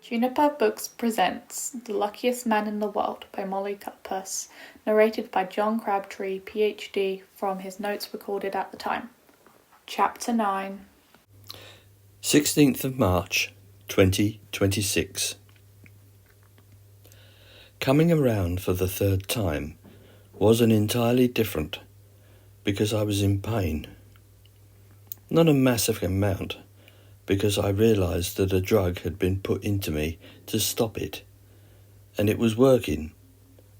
Juniper Books presents The Luckiest Man in the World by Molly Cutpurse, narrated by John Crabtree PhD from his notes recorded at the time. Chapter 9. 16th of March, 2026. Coming around for the third time wasn't entirely different because I was in pain. Not a massive amount, because I realised that a drug had been put into me to stop it, and it was working,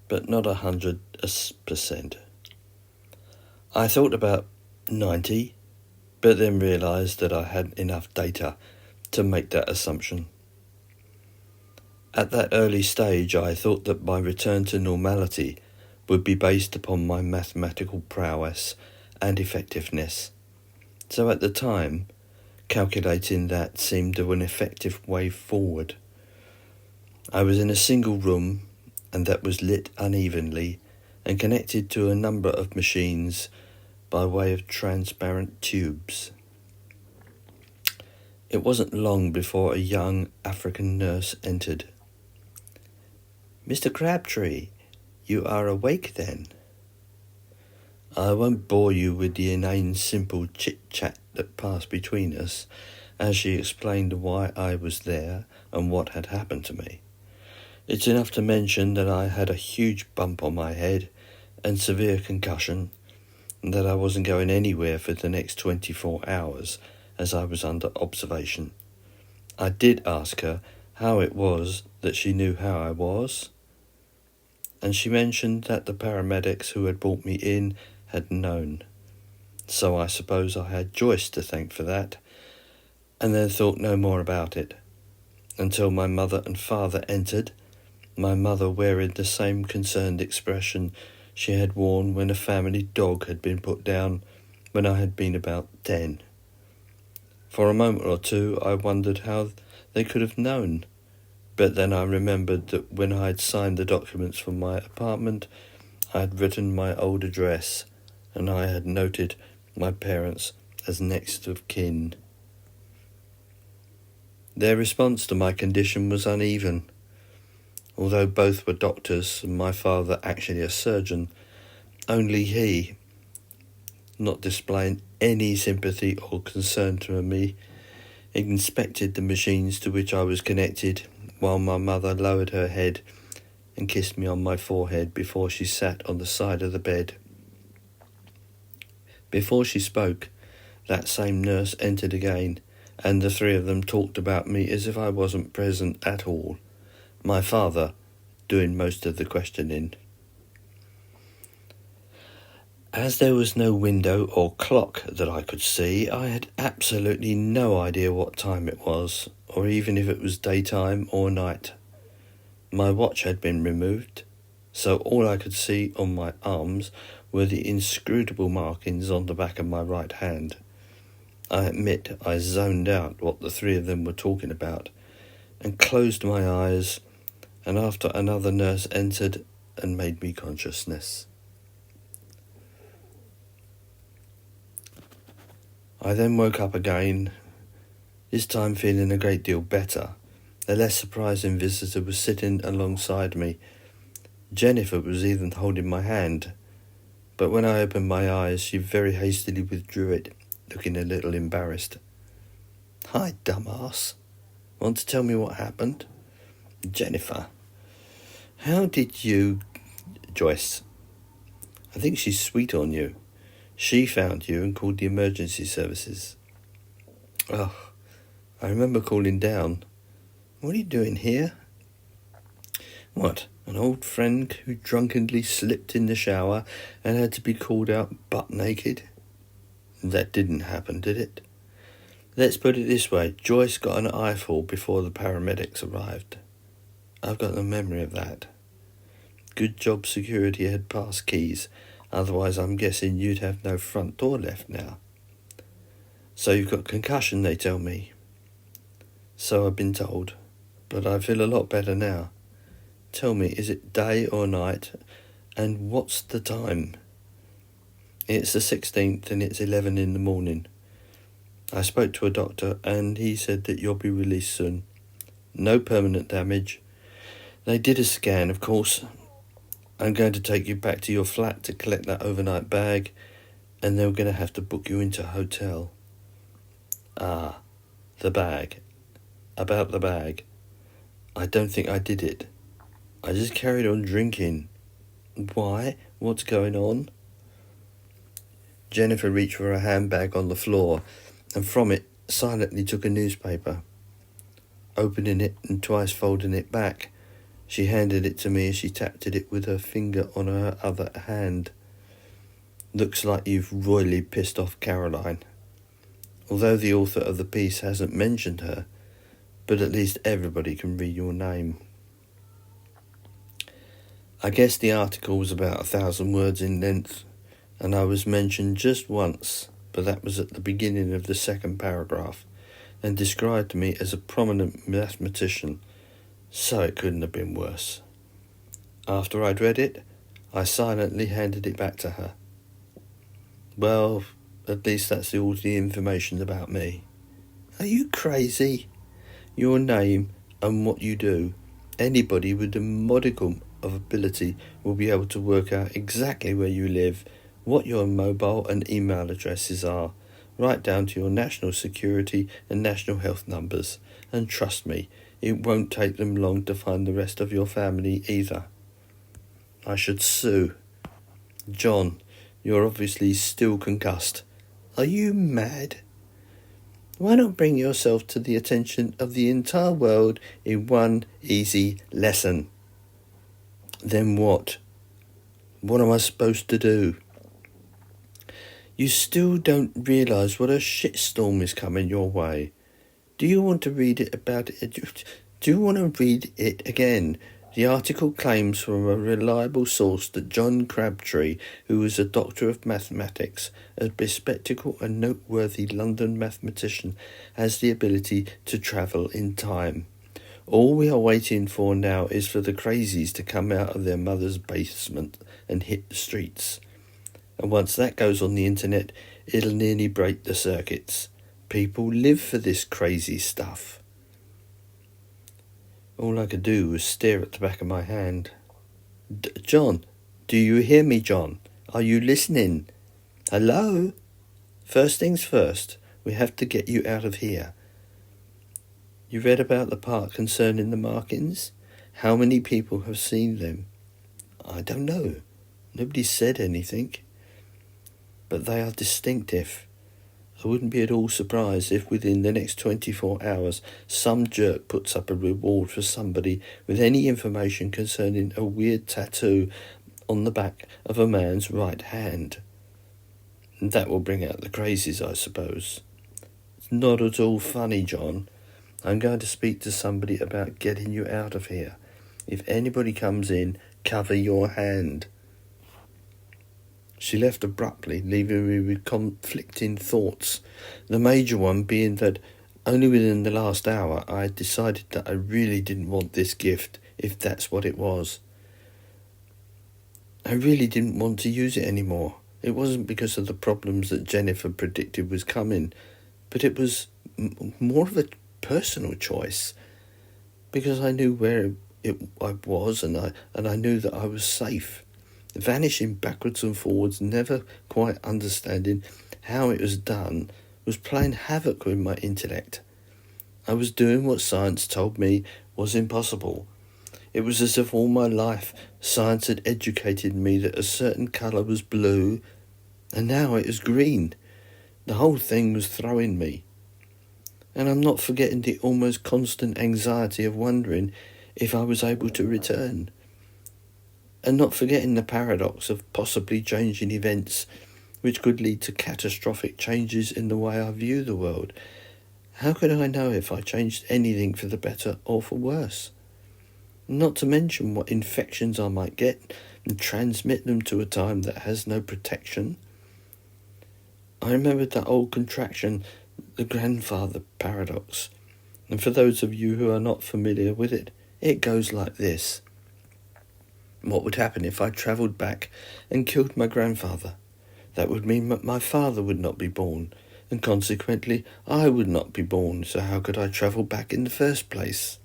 but not 100%. I thought about 90, but then realised that I hadn't enough data to make that assumption. At that early stage, I thought that my return to normality would be based upon my mathematical prowess and effectiveness. So at the time, calculating that seemed an effective way forward. I was in a single room, and that was lit unevenly and connected to a number of machines by way of transparent tubes. It wasn't long before a young African nurse entered. "Mr. Crabtree, you are awake then?" I won't bore you with the inane simple chit-chat that passed between us as she explained why I was there and what had happened to me. It's enough to mention that I had a huge bump on my head and severe concussion, and that I wasn't going anywhere for the next 24 hours as I was under observation. I did ask her how it was that she knew how I was, and she mentioned that the paramedics who had brought me in had known. So I suppose I had Joyce to thank for that, and then thought no more about it, until my mother and father entered, my mother wearing the same concerned expression she had worn when a family dog had been put down when I had been about 10. For a moment or two I wondered how they could have known, but then I remembered that when I had signed the documents for my apartment, I had written my old address, and I had noted my parents as next of kin. Their response to my condition was uneven. Although both were doctors, and my father actually a surgeon, only he, not displaying any sympathy or concern to me, inspected the machines to which I was connected, while my mother lowered her head and kissed me on my forehead before she sat on the side of the bed. Before she spoke, that same nurse entered again, and the three of them talked about me as if I wasn't present at all, my father doing most of the questioning. As there was no window or clock that I could see, I had absolutely no idea what time it was, or even if it was daytime or night. My watch had been removed, so all I could see on my arms were the inscrutable markings on the back of my right hand. I admit I zoned out what the three of them were talking about, and closed my eyes, and after another nurse entered and made me consciousness. I then woke up again, this time feeling a great deal better. A less surprising visitor was sitting alongside me. Jennifer was even holding my hand, but when I opened my eyes, she very hastily withdrew it, looking a little embarrassed. "Hi, dumbass. Want to tell me what happened?" "Jennifer, how did you—" "Joyce. I think she's sweet on you. She found you and called the emergency services." "Oh, I remember calling down. What are you doing here?" "What, an old friend who drunkenly slipped in the shower and had to be called out butt naked?" "That didn't happen, did it?" "Let's put it this way, Joyce got an eyeful before the paramedics arrived." "I've got no memory of that." "Good job security had pass keys, otherwise I'm guessing you'd have no front door left now." "So you've got concussion, they tell me." "So I've been told, but I feel a lot better now. Tell me, is it day or night, and what's the time?" "It's the 16th and it's 11 in the morning. I spoke to a doctor and he said that you'll be released soon. No permanent damage. They did a scan, of course. I'm going to take you back to your flat to collect that overnight bag, and they're going to have to book you into a hotel. Ah, the bag. About the bag. I don't think I did it. I just carried on drinking. Why? What's going on? Jennifer reached for her handbag on the floor, and from it silently took a newspaper. Opening it and twice folding it back, she handed it to me as she tapped at it with her finger on her other hand. Looks like you've royally pissed off Caroline. Although the author of the piece hasn't mentioned her, but at least everybody can read your name. I guess the article was about 1,000 words in length, and I was mentioned just once, but that was at the beginning of the second paragraph, and described to me as a prominent mathematician, so it couldn't have been worse. After I'd read it, I silently handed it back to her. Well, at least that's all the information about me. Are you crazy? Your name and what you do. Anybody with a modicum of ability will be able to work out exactly where you live, what your mobile and email addresses are, right down to your national security and national health numbers. And trust me, it won't take them long to find the rest of your family either. I should sue. John, you're obviously still concussed. Are you mad? Why not bring yourself to the attention of the entire world in one easy lesson? Then what? What am I supposed to do? You still don't realise what a shitstorm is coming your way. Do you want to read it about it? Do you want to read it again? The article claims from a reliable source that John Crabtree, who was a doctor of mathematics, a bespectacled and noteworthy London mathematician, has the ability to travel in time. All we are waiting for now is for the crazies to come out of their mother's basement and hit the streets. And once that goes on the internet, it'll nearly break the circuits. People live for this crazy stuff. All I could do was stare at the back of my hand. John, do you hear me, John? Are you listening? Hello? First things first, we have to get you out of here. You read about the part concerning the markings? How many people have seen them? I don't know. Nobody said anything. But they are distinctive. I wouldn't be at all surprised if within the next 24 hours some jerk puts up a reward for somebody with any information concerning a weird tattoo on the back of a man's right hand. And that will bring out the crazies, I suppose. It's not at all funny, John. I'm going to speak to somebody about getting you out of here. If anybody comes in, cover your hand. She left abruptly, leaving me with conflicting thoughts. The major one being that only within the last hour I had decided that I really didn't want this gift, if that's what it was. I really didn't want to use it anymore. It wasn't because of the problems that Jennifer predicted was coming, but it was more of a personal choice, because I knew where I was, and I knew that I was safe. Vanishing backwards and forwards, never quite understanding how it was done, was playing havoc with my intellect. I was doing what science told me was impossible. It was as if all my life science had educated me that a certain colour was blue, and now it is green. The whole thing was throwing me. And I'm not forgetting the almost constant anxiety of wondering if I was able to return. And not forgetting the paradox of possibly changing events which could lead to catastrophic changes in the way I view the world. How could I know if I changed anything for the better or for worse? Not to mention what infections I might get and transmit them to a time that has no protection. I remembered that old contraction, the grandfather paradox. And for those of you who are not familiar with it, it goes like this. What would happen if I travelled back and killed my grandfather? That would mean that my father would not be born, and consequently I would not be born, so how could I travel back in the first place?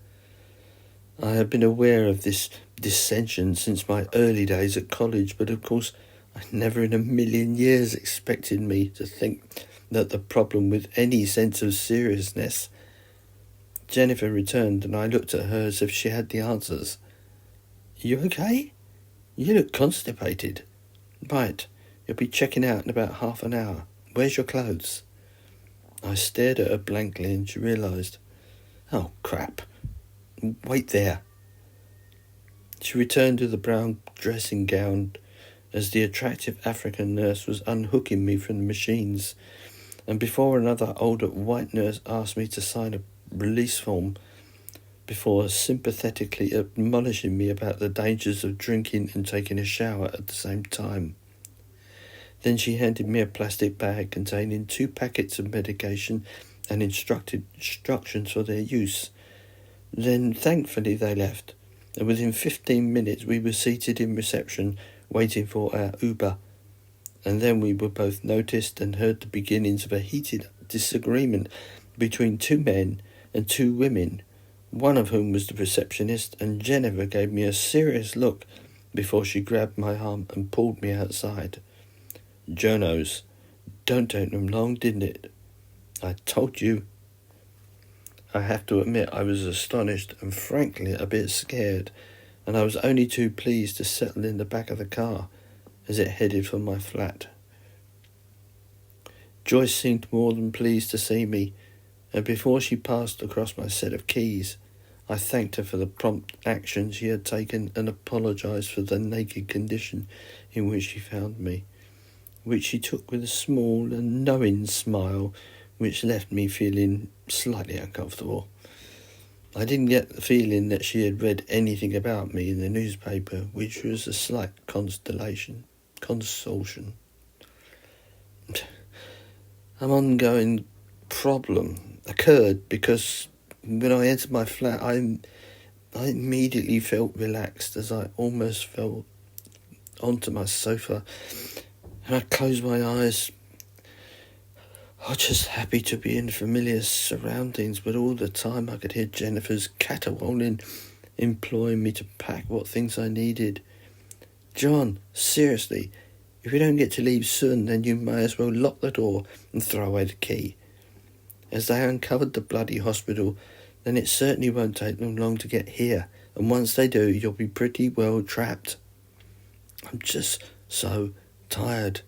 I had been aware of this dissension since my early days at college, but of course I never in a million years expected me to think that the problem with any sense of seriousness. Jennifer returned, and I looked at her as if she had the answers. You okay? You look constipated. Right, you'll be checking out in about half an hour. Where's your clothes? I stared at her blankly, and she realised. Oh, crap. Wait there. She returned to the brown dressing gown as the attractive African nurse was unhooking me from the machines, and before another older white nurse asked me to sign a release form, before sympathetically admonishing me about the dangers of drinking and taking a shower at the same time. Then she handed me a plastic bag containing 2 packets of medication and instructions for their use. Then, thankfully, they left, and within 15 minutes we were seated in reception waiting for our Uber. And then we were both noticed and heard the beginnings of a heated disagreement between 2 men and 2 women, one of whom was the receptionist, and Jennifer gave me a serious look before she grabbed my arm and pulled me outside. Jonos, don't take them long, didn't it? I told you. I have to admit I was astonished and frankly a bit scared, and I was only too pleased to settle in the back of the car as it headed for my flat. Joyce seemed more than pleased to see me, and before she passed across my set of keys, I thanked her for the prompt action she had taken and apologised for the naked condition in which she found me, which she took with a small and knowing smile which left me feeling slightly uncomfortable. I didn't get the feeling that she had read anything about me in the newspaper, which was a slight consolation. An ongoing problem occurred because when I entered my flat, I immediately felt relaxed as I almost fell onto my sofa, and I closed my eyes. I was just happy to be in familiar surroundings, but all the time I could hear Jennifer's caterwauling, imploring me to pack what things I needed. John, seriously, if you don't get to leave soon, then you may as well lock the door and throw away the key. As they uncovered the bloody hospital, then it certainly won't take them long to get here, and once they do, you'll be pretty well trapped. I'm just so tired.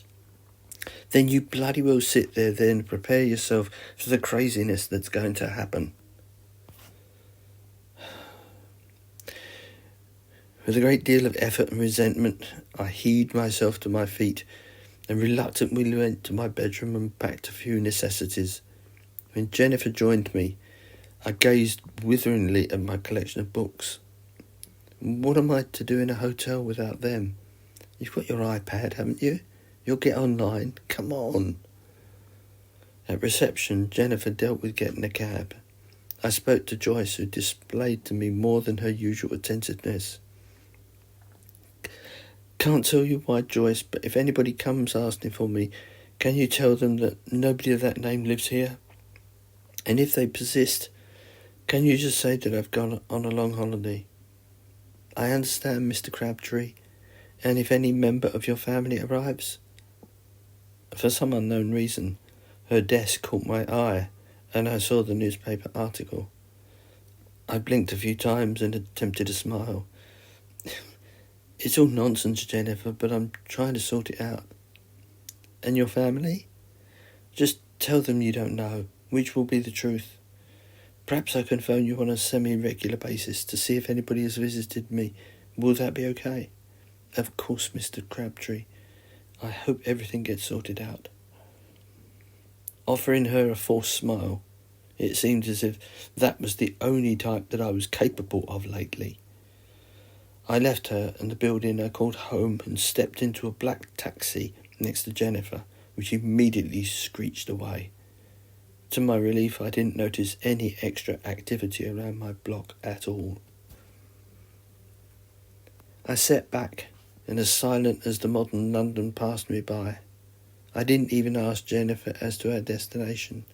Then you bloody well sit there then and prepare yourself for the craziness that's going to happen. With a great deal of effort and resentment, I heaved myself to my feet and reluctantly went to my bedroom and packed a few necessities. When Jennifer joined me, I gazed witheringly at my collection of books. What am I to do in a hotel without them? You've got your iPad, haven't you? You'll get online. Come on. At reception, Jennifer dealt with getting a cab. I spoke to Joyce, who displayed to me more than her usual attentiveness. Can't tell you why, Joyce, but if anybody comes asking for me, can you tell them that nobody of that name lives here? And if they persist, can you just say that I've gone on a long holiday? I understand, Mr. Crabtree. And if any member of your family arrives? For some unknown reason, her desk caught my eye, and I saw the newspaper article. I blinked a few times and attempted a smile. It's all nonsense, Jennifer, but I'm trying to sort it out. And your family? Just tell them you don't know, which will be the truth. Perhaps I can phone you on a semi-regular basis to see if anybody has visited me. Will that be okay? Of course, Mr. Crabtree. I hope everything gets sorted out. Offering her a forced smile, it seemed as if that was the only type that I was capable of lately. I left her and the building I called home and stepped into a black taxi next to Jennifer, which immediately screeched away. To my relief, I didn't notice any extra activity around my block at all. I sat back, and as silent as the modern London passed me by. I didn't even ask Jennifer as to her destination.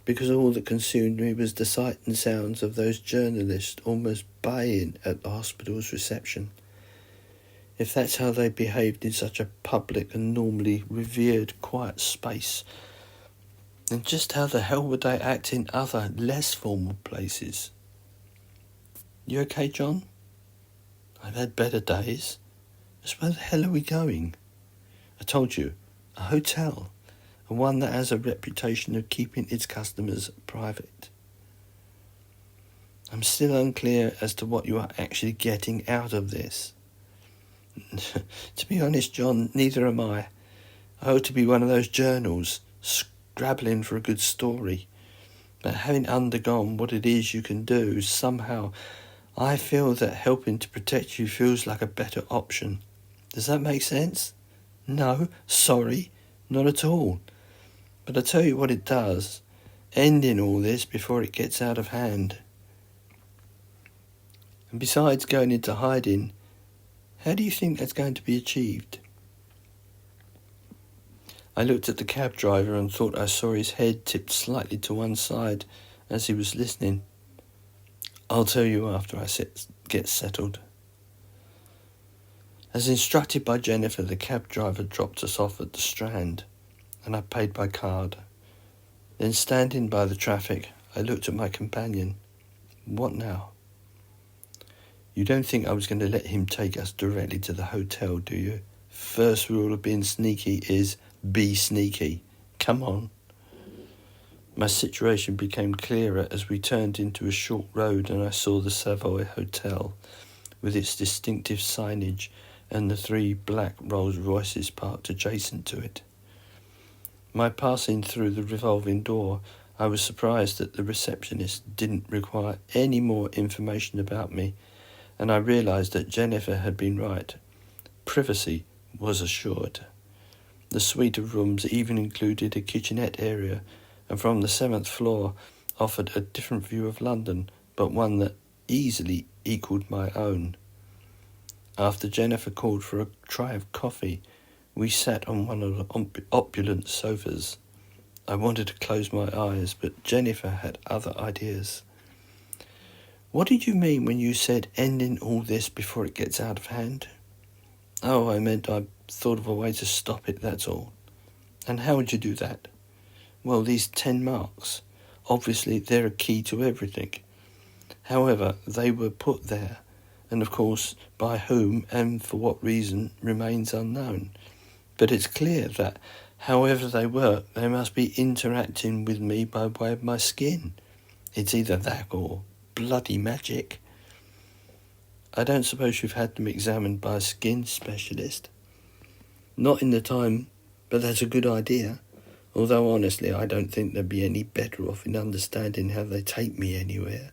because all that consumed me was the sight and sounds of those journalists almost baying at the hospital's reception. If that's how they behaved in such a public and normally revered quiet space, then just how the hell would they act in other, less formal places? You okay, John? I've had better days. Just where the hell are we going? I told you, a hotel, and one that has a reputation of keeping its customers private. I'm still unclear as to what you are actually getting out of this. To be honest, John, neither am I. I ought to be one of those journals, scrabbling for a good story. But having undergone what it is you can do, somehow I feel that helping to protect you feels like a better option. Does that make sense? No, sorry, not at all. But I tell you what it does, ending all this before it gets out of hand. And besides going into hiding, how do you think that's going to be achieved? I looked at the cab driver and thought I saw his head tipped slightly to one side as he was listening. I'll tell you after I get settled. As instructed by Jennifer, the cab driver dropped us off at the Strand, and I paid by card. Then, standing by the traffic, I looked at my companion. What now? You don't think I was going to let him take us directly to the hotel, do you? First rule of being sneaky is be sneaky. Come on. My situation became clearer as we turned into a short road and I saw the Savoy Hotel with its distinctive signage and the 3 black Rolls Royces parked adjacent to it. My passing through the revolving door, I was surprised that the receptionist didn't require any more information about me, and I realised that Jennifer had been right. Privacy was assured. The suite of rooms even included a kitchenette area, and from the 7th floor offered a different view of London, but one that easily equalled my own. After Jennifer called for a tray of coffee, we sat on one of the opulent sofas. I wanted to close my eyes, but Jennifer had other ideas. What did you mean when you said ending all this before it gets out of hand? Oh, I meant I thought of a way to stop it, that's all. And how would you do that? Well, these 10 marks. Obviously, they're a key to everything. However, they were put there, and of course, by whom and for what reason remains unknown. But it's clear that, however they work, they must be interacting with me by way of my skin. It's either that or bloody magic. I don't suppose you've had them examined by a skin specialist? Not in the time, but that's a good idea. Although honestly, I don't think they'd be any better off in understanding how they take me anywhere.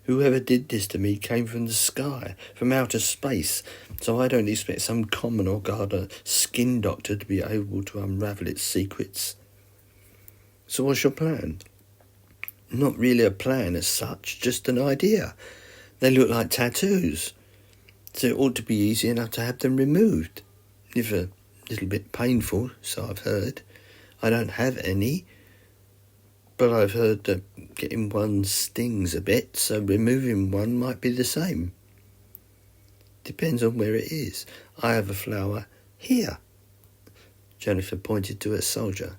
Whoever did this to me came from the sky, from outer space, so I don't expect some common or Garda skin doctor to be able to unravel its secrets. So what's your plan? Not really a plan as such, just an idea. They look like tattoos, so it ought to be easy enough to have them removed. If a little bit painful, so I've heard. I don't have any, but I've heard that getting one stings a bit, so removing one might be the same. Depends on where it is. I have a flower here. Jennifer pointed to a soldier.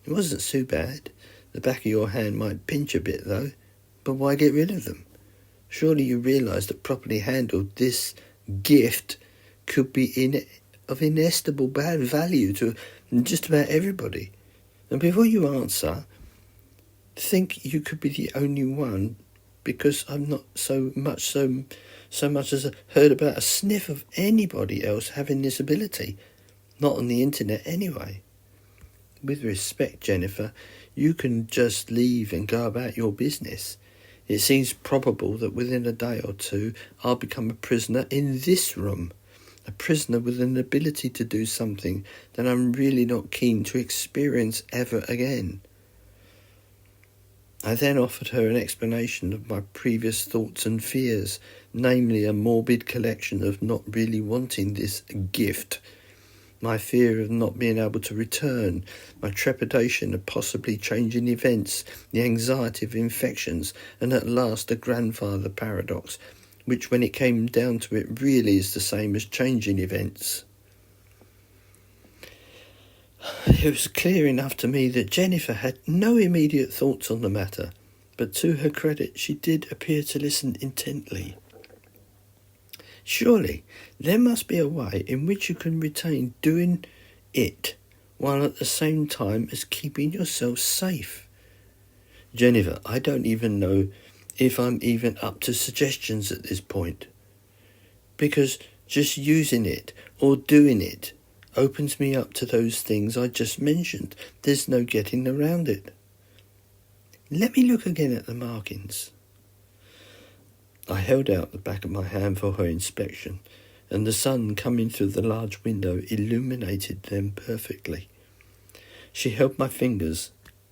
It wasn't too bad. The back of your hand might pinch a bit, though. But why get rid of them? Surely you realise that properly handled, this gift could be of inestimable bad value to just about everybody. And before you answer, think you could be the only one, because I've not so much as heard about a sniff of anybody else having this ability. Not on the internet anyway. With respect, Jennifer, you can just leave and go about your business. It seems probable that within a day or two I'll become a prisoner in this room. A prisoner with an ability to do something that I'm really not keen to experience ever again. I then offered her an explanation of my previous thoughts and fears, namely a morbid collection of not really wanting this gift, my fear of not being able to return, my trepidation of possibly changing events, the anxiety of infections, and at last the grandfather paradox, which when it came down to it really is the same as changing events. It was clear enough to me that Jennifer had no immediate thoughts on the matter, but to her credit she did appear to listen intently. Surely there must be a way in which you can retain doing it while at the same time as keeping yourself safe. Jennifer, I don't even know if I'm even up to suggestions at this point, because just using it or doing it opens me up to those things I just mentioned. There's no getting around it. Let me look again at the markings. I held out the back of my hand for her inspection, and the sun coming through the large window illuminated them perfectly. She held my fingers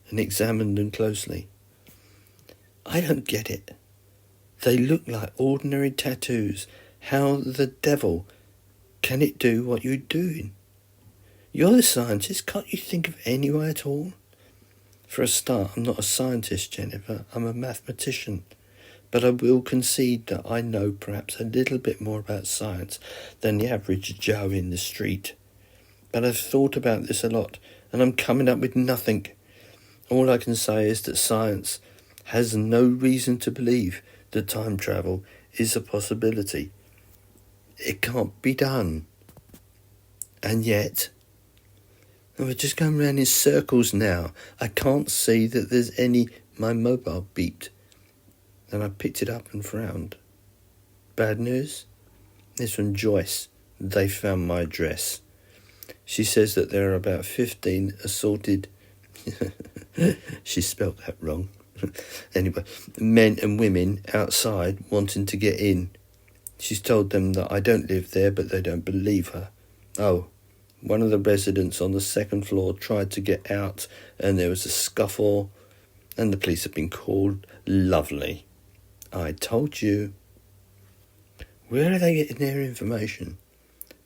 and examined them closely. I don't get it. They look like ordinary tattoos. How the devil can it do what you're doing? You're the scientist. Can't you think of any way at all? For a start, I'm not a scientist, Jennifer. I'm a mathematician. But I will concede that I know perhaps a little bit more about science than the average Joe in the street. But I've thought about this a lot, and I'm coming up with nothing. All I can say is that science has no reason to believe that time travel is a possibility. It can't be done. And yet, we're just going round in circles now. I can't see that there's any... My mobile beeped. Then I picked it up and frowned. Bad news? It's from Joyce. They found my address. She says that there are about 15 assorted... She spelt that wrong. Anyway, men and women outside wanting to get in. She's told them that I don't live there, but they don't believe her. Oh, one of the residents on the second floor tried to get out, and there was a scuffle, and the police have been called. Lovely. I told you. Where are they getting their information?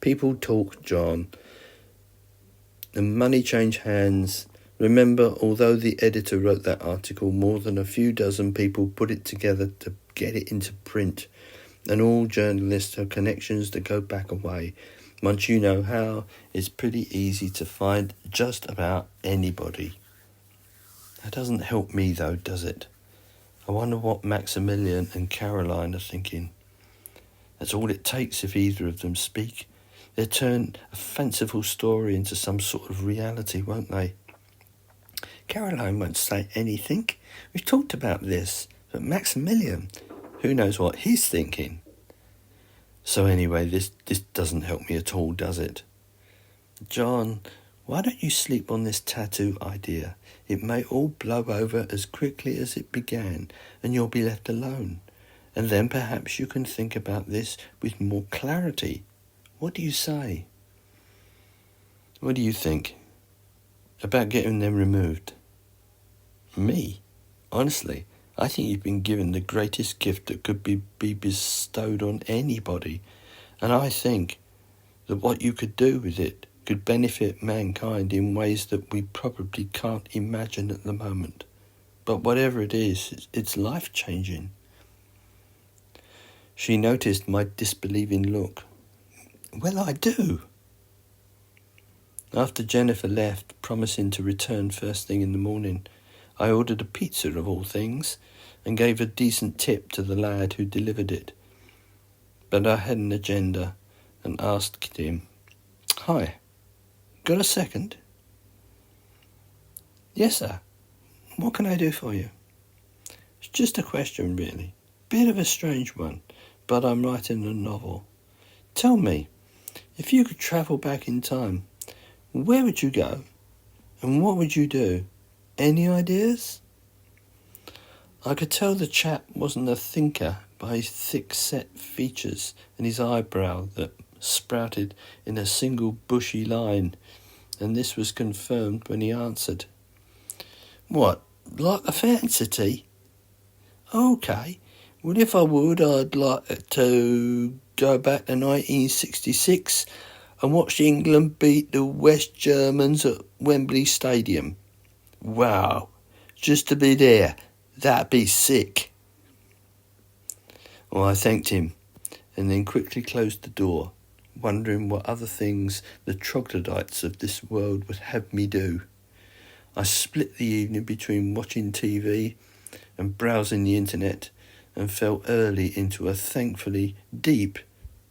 People talk, John. The money change hands. Remember, although the editor wrote that article, more than a few dozen people put it together to get it into print. And all journalists have connections that go back a way. Once you know how, it's pretty easy to find just about anybody. That doesn't help me though, does it? I wonder what Maximilian and Caroline are thinking. That's all it takes if either of them speak. They'll turn a fanciful story into some sort of reality, won't they? Caroline won't say anything. We've talked about this. But Maximilian, who knows what he's thinking? So anyway, this doesn't help me at all, does it? John, why don't you sleep on this tattoo idea? It may all blow over as quickly as it began, and you'll be left alone. And then perhaps you can think about this with more clarity. What do you say? What do you think about getting them removed? Me? Honestly, I think you've been given the greatest gift that could be bestowed on anybody. And I think that what you could do with it could benefit mankind in ways that we probably can't imagine at the moment. But whatever it is, it's life-changing. She noticed my disbelieving look. Well, I do. After Jennifer left, promising to return first thing in the morning, I ordered a pizza of all things and gave a decent tip to the lad who delivered it. But I had an agenda and asked him, "Hi, got a second?" "Yes, sir. What can I do for you?" "It's just a question, really. Bit of a strange one, but I'm writing a novel. Tell me, if you could travel back in time, where would you go? And what would you do? Any ideas?" I could tell the chap wasn't a thinker by his thick-set features and his eyebrow that sprouted in a single bushy line, and this was confirmed when he answered. "What, like a fancy? Okay, well if I would, I'd like to go back to 1966. and watched England beat the West Germans at Wembley Stadium. Wow, just to be there, that'd be sick. Well, I thanked him and then quickly closed the door, wondering what other things the troglodytes of this world would have me do. I split the evening between watching TV and browsing the internet and fell early into a thankfully deep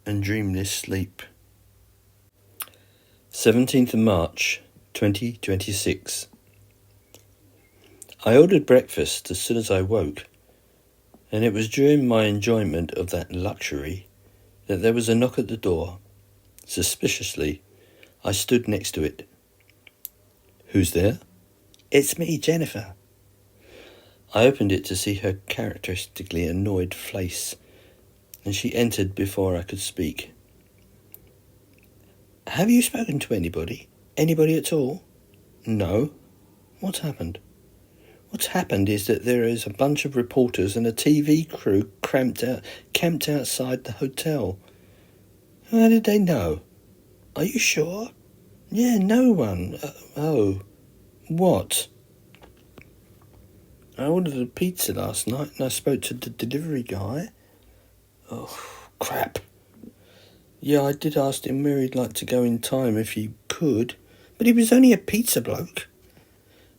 and dreamless sleep. 17th of March 2026. I ordered breakfast as soon as I woke, and it was during my enjoyment of that luxury that there was a knock at the door. Suspiciously, I stood next to it. "Who's there?" "It's me, Jennifer." I opened it to see her characteristically annoyed face, and she entered before I could speak. "Have you spoken to anybody? Anybody at all?" "No." "What's happened?" "What's happened is that there is a bunch of reporters and a TV crew camped outside the hotel." "How did they know?" "Are you sure?" "Yeah, no one. Oh. What?" "I ordered a pizza last night and I spoke to the delivery guy." "Oh, crap. Yeah, I did ask him where he'd like to go in time if he could, but he was only a pizza bloke."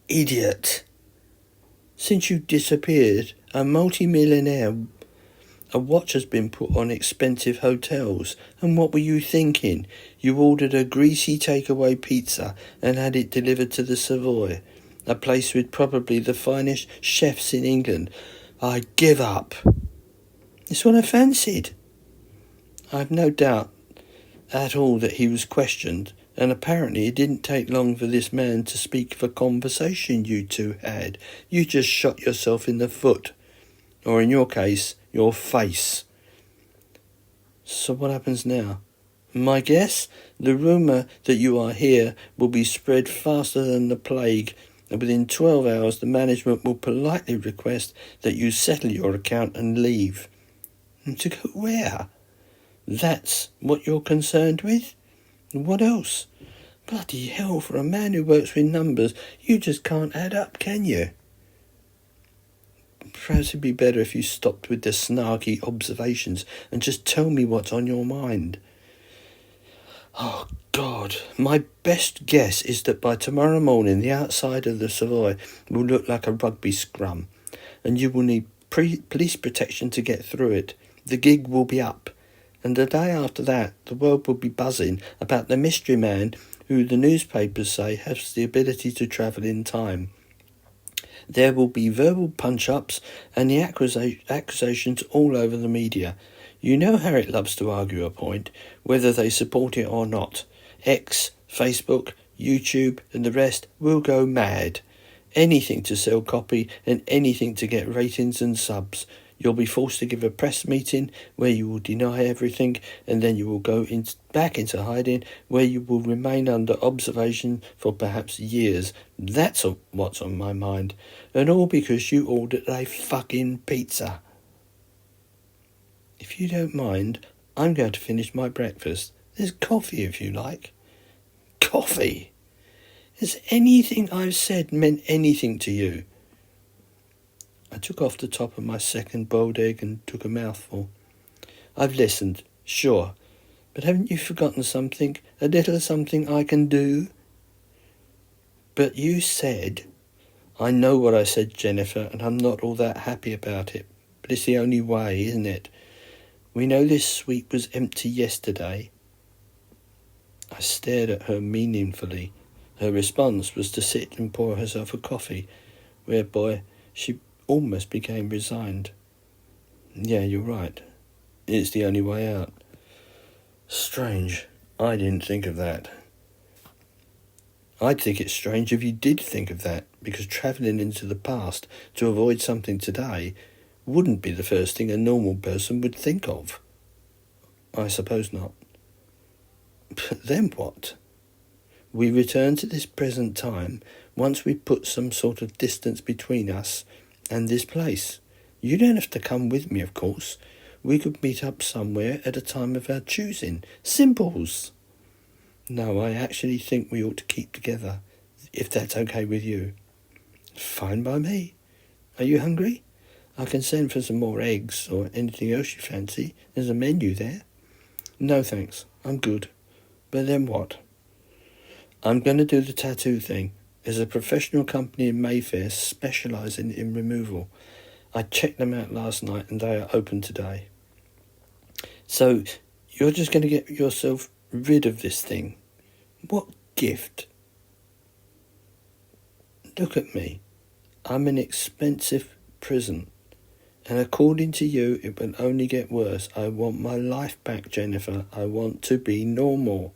"Idiot. Since you disappeared, a multi-millionaire, a watch has been put on expensive hotels. And what were you thinking? You ordered a greasy takeaway pizza and had it delivered to the Savoy, a place with probably the finest chefs in England. I give up." "It's what I fancied." I have no doubt at all that he was questioned, and apparently it didn't take long for this man to speak of a conversation you two had. You just shot yourself in the foot, or in your case, your face. So what happens now? My guess? The rumour that you are here will be spread faster than the plague, and within 12 hours the management will politely request that you settle your account and leave. And to go where? That's what you're concerned with? What else? Bloody hell, for a man who works with numbers, you just can't add up, can you? Perhaps it'd be better if you stopped with the snarky observations and just tell me what's on your mind. Oh, God, my best guess is that by tomorrow morning the outside of the Savoy will look like a rugby scrum, and you will need police protection to get through it. The gig will be up, and the day after that the world will be buzzing about the mystery man who the newspapers say has the ability to travel in time. There will be verbal punch-ups and the accusations all over the media. You know how it loves to argue a point, whether they support it or not. X, Facebook, YouTube and the rest will go mad. Anything to sell copy and anything to get ratings and subs. You'll be forced to give a press meeting where you will deny everything, and then you will go back into hiding where you will remain under observation for perhaps years. That's what's on my mind. And all because you ordered a fucking pizza. If you don't mind, I'm going to finish my breakfast. There's coffee if you like. Coffee? Has anything I've said meant anything to you? I took off the top of my second boiled egg and took a mouthful. I've listened, sure, but haven't you forgotten something? A little something I can do? But you said... I know what I said, Jennifer, and I'm not all that happy about it, but it's the only way, isn't it? We know this suite was empty yesterday. I stared at her meaningfully. Her response was to sit and pour herself a coffee, whereby she almost became resigned. Yeah, you're right. It's the only way out. Strange. I didn't think of that. I'd think it's strange if you did think of that, because travelling into the past to avoid something today wouldn't be the first thing a normal person would think of. I suppose not. But then what? We return to this present time once we put some sort of distance between us and this place. You don't have to come with me, of course. We could meet up somewhere at a time of our choosing. Simples. No, I actually think we ought to keep together, if that's okay with you. Fine by me. Are you hungry? I can send for some more eggs or anything else you fancy. There's a menu there. No, thanks. I'm good. But then what? I'm going to do the tattoo thing. There's a professional company in Mayfair specialising in removal. I checked them out last night and they are open today. So, you're just going to get yourself rid of this thing? What gift? Look at me. I'm an expensive present. And according to you, it will only get worse. I want my life back, Jennifer. I want to be normal.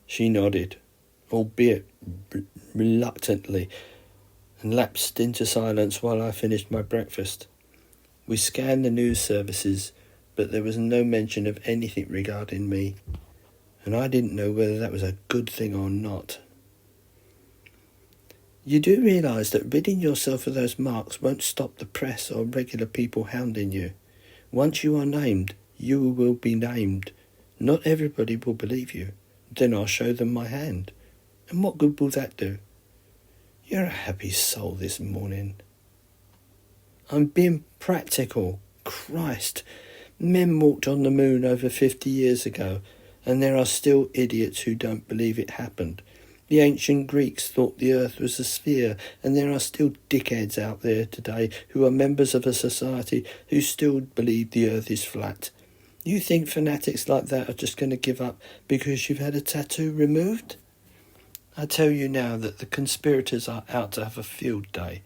She nodded, albeit reluctantly, and lapsed into silence while I finished my breakfast. We scanned the news services, but there was no mention of anything regarding me, and I didn't know whether that was a good thing or not. You do realise that ridding yourself of those marks won't stop the press or regular people hounding you. Once you are named, you will be named. Not everybody will believe you. Then I'll show them my hand. And what good will that do? You're a happy soul this morning. I'm being practical. Christ. Men walked on the moon over 50 years ago, and there are still idiots who don't believe it happened. The ancient Greeks thought the earth was a sphere, and there are still dickheads out there today who are members of a society who still believe the earth is flat. You think fanatics like that are just going to give up because you've had a tattoo removed? I tell you now that the conspirators are out to have a field day.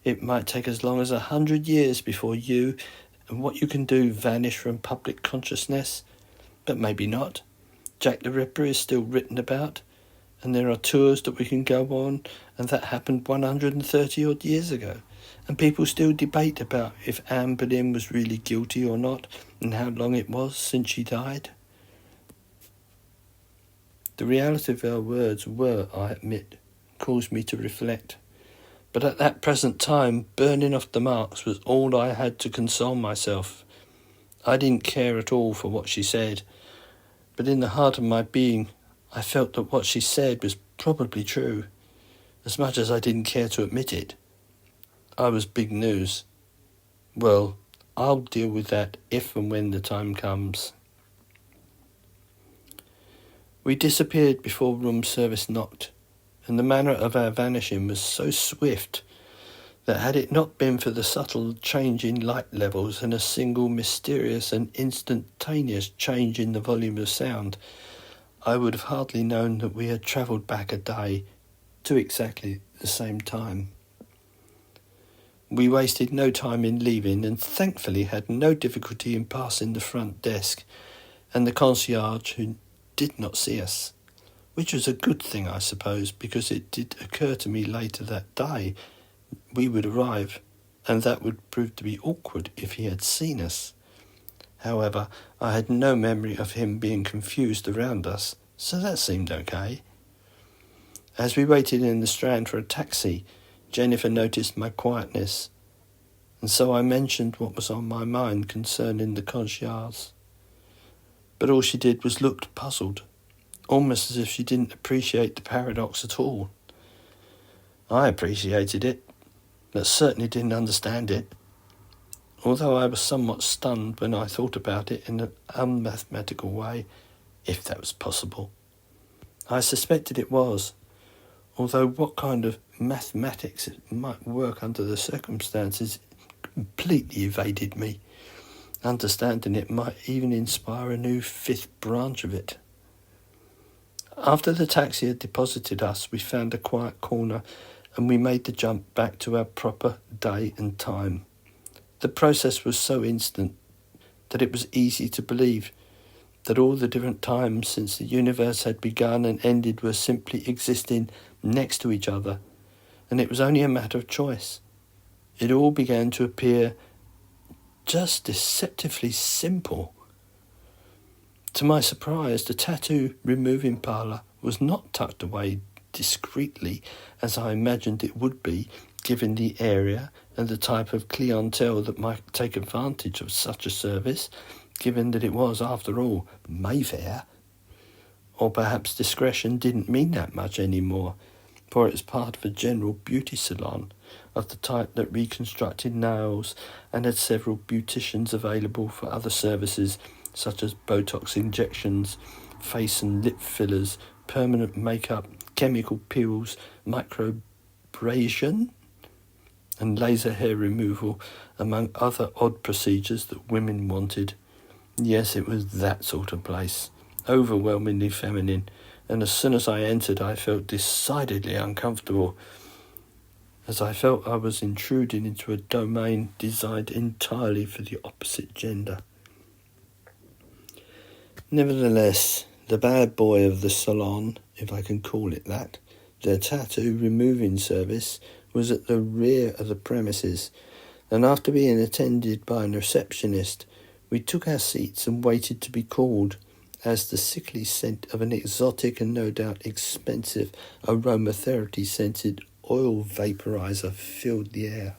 It might take as long as 100 years before you and what you can do vanish from public consciousness. But maybe not. Jack the Ripper is still written about, and there are tours that we can go on, and that happened 130 odd years ago. And people still debate about if Anne Boleyn was really guilty or not, and how long it was since she died. The reality of our words were, I admit, caused me to reflect. But at that present time, burning off the marks was all I had to console myself. I didn't care at all for what she said, but in the heart of my being, I felt that what she said was probably true, as much as I didn't care to admit it. I was big news. Well, I'll deal with that if and when the time comes. We disappeared before room service knocked, and the manner of our vanishing was so swift that had it not been for the subtle change in light levels and a single mysterious and instantaneous change in the volume of sound, I would have hardly known that we had travelled back a day to exactly the same time. We wasted no time in leaving, and thankfully had no difficulty in passing the front desk and the concierge, who did not see us, which was a good thing, I suppose, because it did occur to me later that day we would arrive, and that would prove to be awkward if he had seen us. However, I had no memory of him being confused around us, so that seemed okay. As we waited in the Strand for a taxi, Jennifer noticed my quietness, and so I mentioned what was on my mind concerning the concierge. But all she did was looked puzzled, almost as if she didn't appreciate the paradox at all. I appreciated it, but certainly didn't understand it, although I was somewhat stunned when I thought about it in an unmathematical way, if that was possible. I suspected it was, although what kind of mathematics it might work under the circumstances completely evaded me. Understanding it might even inspire a new fifth branch of it. After the taxi had deposited us, we found a quiet corner and we made the jump back to our proper day and time. The process was so instant that it was easy to believe that all the different times since the universe had begun and ended were simply existing next to each other, and it was only a matter of choice. It all began to appear just deceptively simple. To my surprise, the tattoo removing parlour was not tucked away discreetly as I imagined it would be, given the area and the type of clientele that might take advantage of such a service, given that it was, after all, Mayfair. Or perhaps discretion didn't mean that much anymore, for it was part of a general beauty salon of the type that reconstructed nails and had several beauticians available for other services such as Botox injections, face and lip fillers, permanent makeup, chemical peels, microabrasion, and laser hair removal, among other odd procedures that women wanted. Yes, it was that sort of place, overwhelmingly feminine, and as soon as I entered I felt decidedly uncomfortable, as I felt I was intruding into a domain designed entirely for the opposite gender. Nevertheless, the bad boy of the salon, if I can call it that, the tattoo removing service, was at the rear of the premises, and after being attended by a receptionist, we took our seats and waited to be called, as the sickly scent of an exotic and no doubt expensive aromatherapy-scented oil vaporizer filled the air.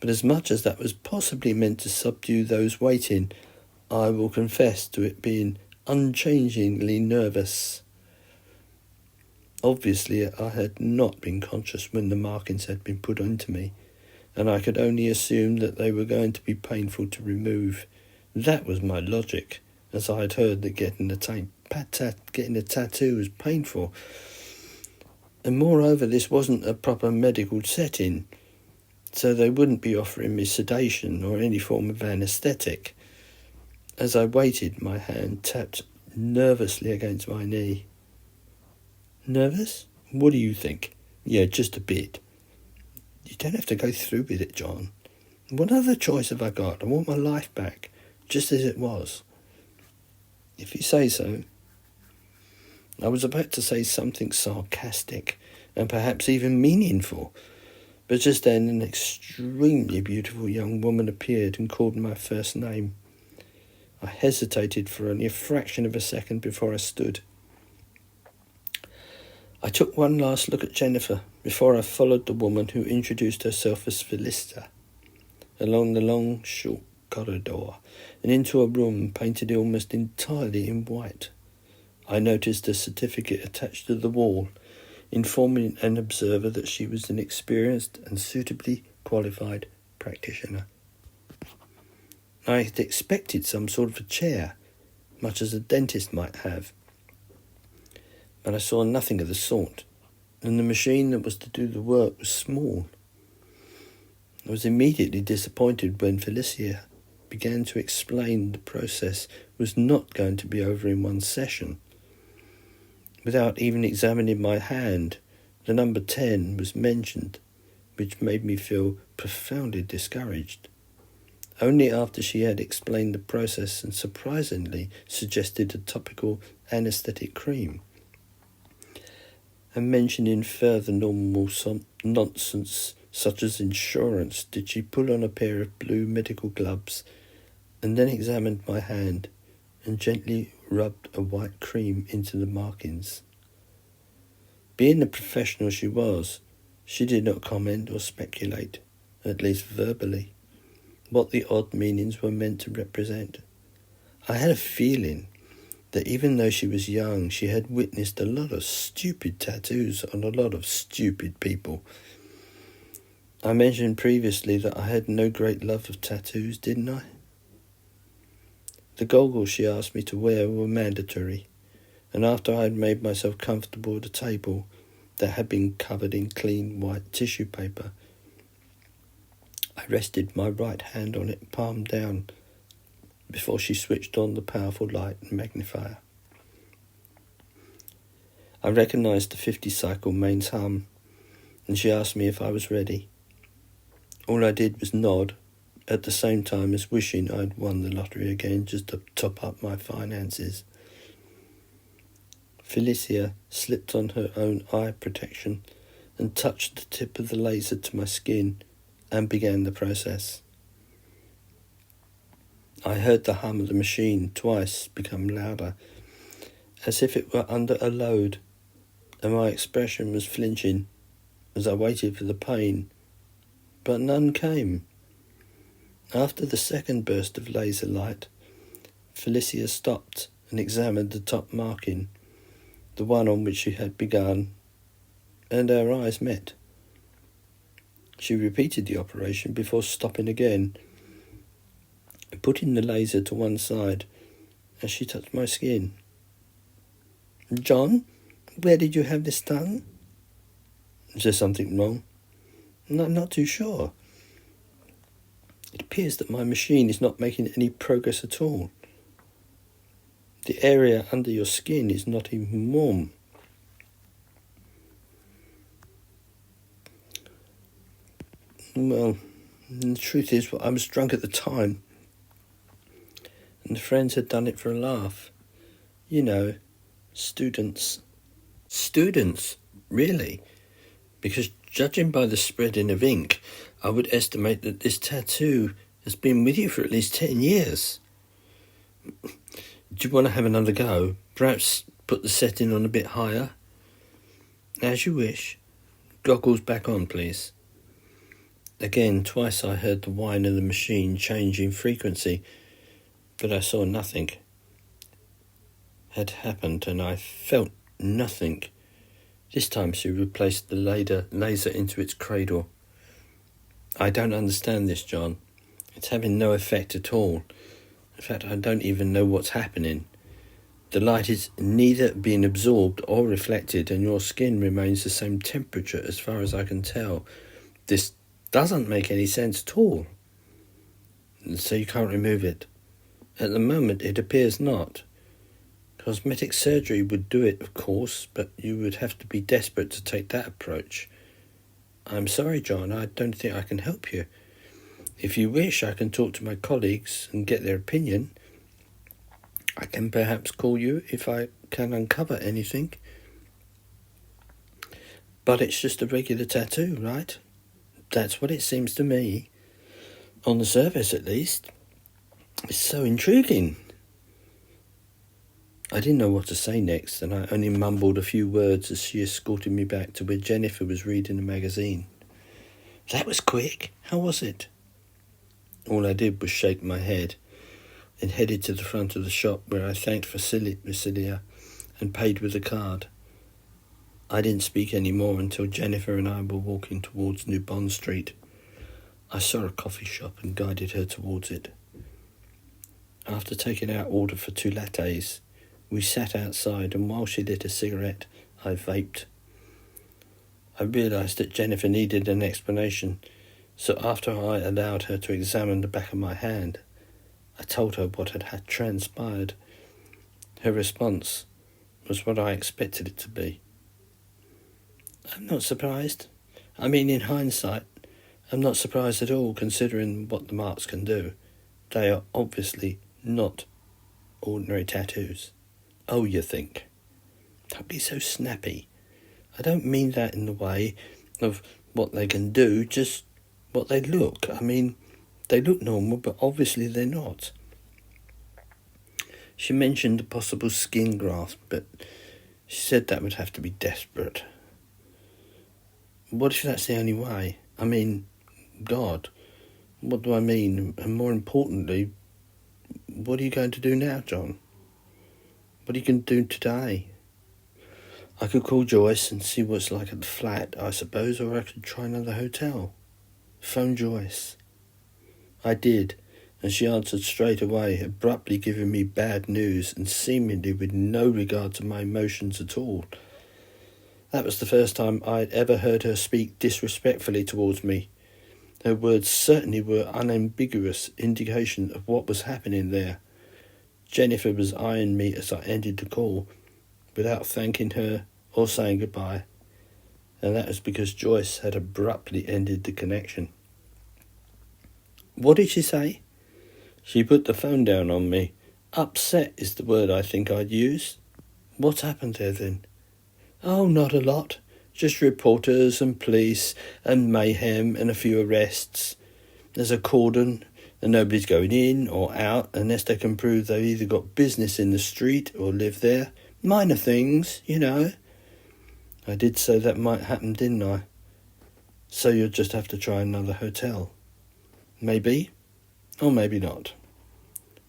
But as much as that was possibly meant to subdue those waiting, I will confess to it being unchangingly nervous. Obviously, I had not been conscious when the markings had been put into me, and I could only assume that they were going to be painful to remove. That was my logic, as I had heard that getting a tattoo was painful. And moreover, this wasn't a proper medical setting, so they wouldn't be offering me sedation or any form of anaesthetic. As I waited, my hand tapped nervously against my knee. Nervous? What do you think? Yeah, just a bit. You don't have to go through with it, John. What other choice have I got? I want my life back, just as it was. If you say so. I was about to say something sarcastic and perhaps even meaningful, but just then an extremely beautiful young woman appeared and called my first name. I hesitated for only a fraction of a second before I stood. I took one last look at Jennifer before I followed the woman who introduced herself as Felista along the long, short corridor and into a room painted almost entirely in white. I noticed a certificate attached to the wall, informing an observer that she was an experienced and suitably qualified practitioner. I had expected some sort of a chair, much as a dentist might have, but I saw nothing of the sort, and the machine that was to do the work was small. I was immediately disappointed when Felicia began to explain the process was not going to be over in one session. Without even examining my hand, the number 10 was mentioned, which made me feel profoundly discouraged. Only after she had explained the process and surprisingly suggested a topical anaesthetic cream, and mentioning further normal nonsense such as insurance, did she pull on a pair of blue medical gloves and then examined my hand and gently rubbed a white cream into the markings. Being the professional she was, she did not comment or speculate, at least verbally, what the odd meanings were meant to represent. I had a feeling that even though she was young, she had witnessed a lot of stupid tattoos on a lot of stupid people. I mentioned previously that I had no great love of tattoos, didn't I? The goggles she asked me to wear were mandatory, and after I had made myself comfortable at a table that had been covered in clean white tissue paper, I rested my right hand on it, palm down, before she switched on the powerful light and magnifier. I recognised the 50-cycle mains hum, and she asked me if I was ready. All I did was nod, at the same time as wishing I'd won the lottery again just to top up my finances. Felicia slipped on her own eye protection and touched the tip of the laser to my skin and began the process. I heard the hum of the machine twice become louder, as if it were under a load, and my expression was flinching as I waited for the pain, but none came. After the second burst of laser light, Felicia stopped and examined the top marking, the one on which she had begun, and our eyes met. She repeated the operation before stopping again, putting the laser to one side as she touched my skin. "John, where did you have this done?" "Is there something wrong?" "No, I'm not too sure. It appears that my machine is not making any progress at all. The area under your skin is not even warm." "Well, the truth is, I was drunk at the time, and the friends had done it for a laugh. You know, students." "Students? Really? Because judging by the spreading of ink, I would estimate that this tattoo has been with you for at least 10 years. Do you want to have another go? Perhaps put the setting on a bit higher?" "As you wish. Goggles back on, please." Again, twice I heard the whine of the machine change in frequency, but I saw nothing had happened, and I felt nothing. This time she replaced the laser into its cradle. "I don't understand this, John. It's having no effect at all. In fact, I don't even know what's happening. The light is neither being absorbed or reflected, and your skin remains the same temperature as far as I can tell. This doesn't make any sense at all." "So you can't remove it?" "At the moment, it appears not. Cosmetic surgery would do it, of course, but you would have to be desperate to take that approach." "I'm sorry, John, I don't think I can help you. If you wish, I can talk to my colleagues and get their opinion. I can perhaps call you if I can uncover anything." "But it's just a regular tattoo, right?" "That's what it seems to me. On the surface, at least. It's so intriguing." I didn't know what to say next, and I only mumbled a few words as she escorted me back to where Jennifer was reading a magazine. "That was quick. How was it?" All I did was shake my head, and headed to the front of the shop, where I thanked Vasilia and paid with a card. I didn't speak any more until Jennifer and I were walking towards New Bond Street. I saw a coffee shop and guided her towards it. After taking our order for 2 lattes, we sat outside, and while she lit a cigarette, I vaped. I realised that Jennifer needed an explanation, so after I allowed her to examine the back of my hand, I told her what had transpired. Her response was what I expected it to be. "I'm not surprised. I mean, in hindsight, I'm not surprised at all, considering what the marks can do. They are obviously not ordinary tattoos." "Oh, you think?" "Don't be so snappy. I don't mean that in the way of what they can do, just what they look. I mean, they look normal, but obviously they're not." She mentioned a possible skin graft, but she said that would have to be desperate. "What if that's the only way? I mean, God, what do I mean? And more importantly, what are you going to do now, John? What are you going to do today?" "I could call Joyce and see what's like at the flat, I suppose, or I could try another hotel. Phone Joyce." I did, and she answered straight away, abruptly giving me bad news and seemingly with no regard to my emotions at all. That was the first time I had ever heard her speak disrespectfully towards me. Her words certainly were unambiguous indication of what was happening there. Jennifer was eyeing me as I ended the call, without thanking her or saying goodbye, and that was because Joyce had abruptly ended the connection. "What did she say?" "She put the phone down on me. Upset is the word I think I'd use." "What happened there then?" "Oh, not a lot. Just reporters and police and mayhem and a few arrests. There's a cordon and nobody's going in or out unless they can prove they've either got business in the street or live there. Minor things, you know." I did say that might happen, didn't I? "So you'll just have to try another hotel." "Maybe, or maybe not."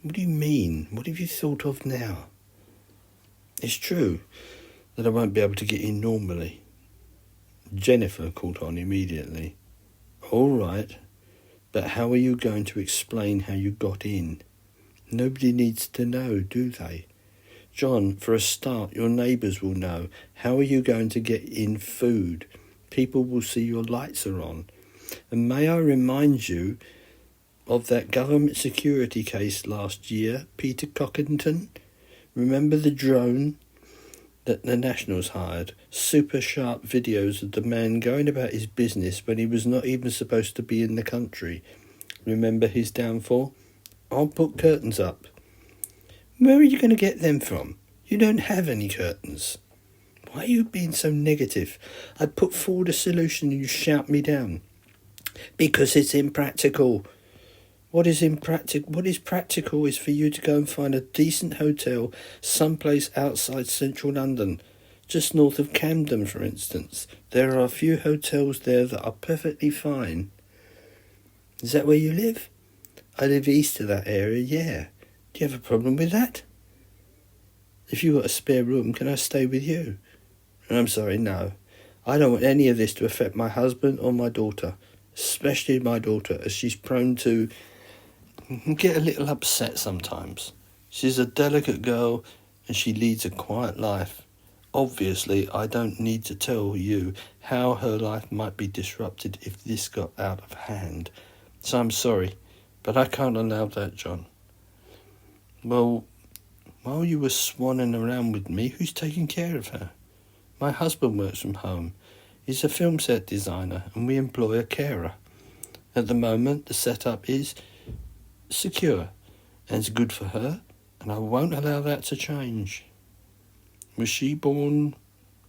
"What do you mean? What have you thought of now?" It's true that I won't be able to get in normally. Jennifer caught on immediately. All right, but how are you going to explain how you got in? Nobody needs to know, do they? John, for a start, your neighbours will know. How are you going to get in food? People will see your lights are on. And may I remind you of that government security case last year, Peter Cockington? Remember the drone that the Nationals hired? Super sharp videos of the man going about his business when he was not even supposed to be in the country. Remember his downfall? I'll put curtains up. Where are you going to get them from? You don't have any curtains. Why are you being so negative? I put forward a solution and you shout me down. Because it's impractical. What is practical is for you to go and find a decent hotel someplace outside central London, just north of Camden, for instance. There are a few hotels there that are perfectly fine. Is that where you live? I live east of that area, yeah. Do you have a problem with that? If you got a spare room, can I stay with you? I'm sorry, no. I don't want any of this to affect my husband or my daughter, especially my daughter, as she's prone to get a little upset sometimes. She's a delicate girl and she leads a quiet life. Obviously, I don't need to tell you how her life might be disrupted if this got out of hand. So I'm sorry, but I can't allow that, John. Well, while you were swanning around with me, who's taking care of her? My husband works from home. He's a film set designer and we employ a carer. At the moment, the setup is secure and it's good for her, and I won't allow that to change. Was she born